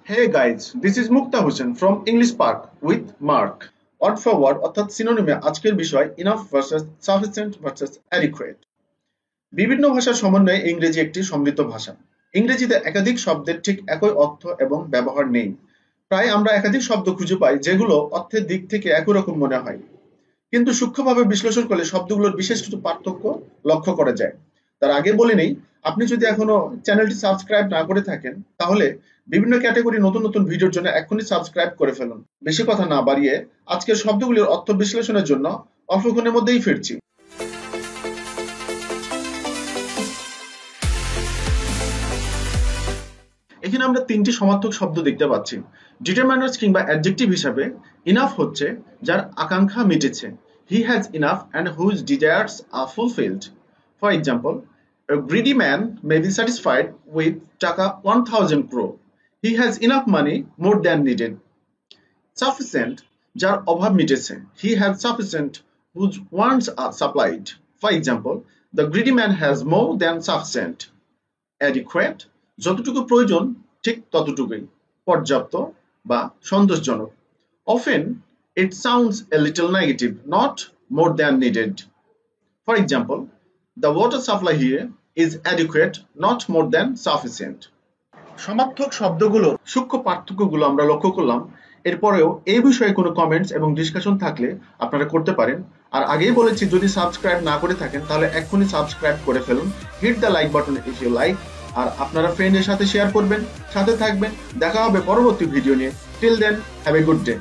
Hey guys, this is Mukta Hussain from English Park with Mark. Word for word অর্থাৎ সিনোনিমে আজকের বিষয় enough versus sufficient versus adequate. বিভিন্ন ভাষার সমন্বয়ে ইংরেজি একটি সমৃদ্ধ ভাষা। ইংরেজিতে একাধিক শব্দের ঠিক একই অর্থ এবং ব্যবহার নেই। প্রায় আমরা একাধিক শব্দ খুঁজে পাই যেগুলো অর্থের দিক থেকে একই রকম মনে হয়, কিন্তু সূক্ষ্মভাবে বিশ্লেষণ করলে শব্দগুলোর বিশেষ কিছু পার্থক্য লক্ষ্য করা যায়। তার আগে বলে নেই, আপনি যদি এখনো চ্যানেলটি সাবস্ক্রাইব না করে থাকেন তাহলে বিভিন্ন ক্যাটাগরি নতুন ভিডিওর জন্য এখনই সাবস্ক্রাইব করে ফেলুন। বেশি কথা না বাড়িয়ে আজকের শব্দগুলির অর্থ বিশ্লেষণের জন্য অল্পক্ষণের মধ্যেই ফিরছি। এখানে আমরা তিনটি সমার্থক শব্দ দেখতে পাচ্ছি। ডিটারমাইনার্স কিংবা অ্যাডজেক্টিভ হিসাবে ইনাফ হচ্ছে যার আকাঙ্ক্ষা মিটেছে, he has enough and whose desires are fulfilled. For example, a greedy man may be satisfied with টাকা 1000 crore. He has enough money more than needed. Sufficient যার অভাব মিটেছে, he has sufficient whose wants are supplied. For example, the greedy man has more than sufficient. Adequate যতটুকু প্রয়োজন ঠিক ততটুকুই, পর্যাপ্ত বা সন্তোষজনক। Often it sounds a little negative, not more than needed. For example, the water supply here is adequate, not more than sufficient. সমার্থক শব্দগুলোর সূক্ষ্ম পার্থক্যগুলো আমরা লক্ষ্য করলাম। এরপরেও এই বিষয়ে কোনো কমেন্টস এবং ডিসকাশন থাকলে আপনারা করতে পারেন। আর আগেই বলেছি, যদি সাবস্ক্রাইব না করে থাকেন তাহলে এক্ষুনি সাবস্ক্রাইব করে ফেলুন। Hit the like button if you like. আর আপনারা ফ্রেন্ডের সাথে শেয়ার করবেন, সাথে থাকবেন। দেখা হবে পরবর্তী ভিডিও নিয়ে। Till then, have a good day.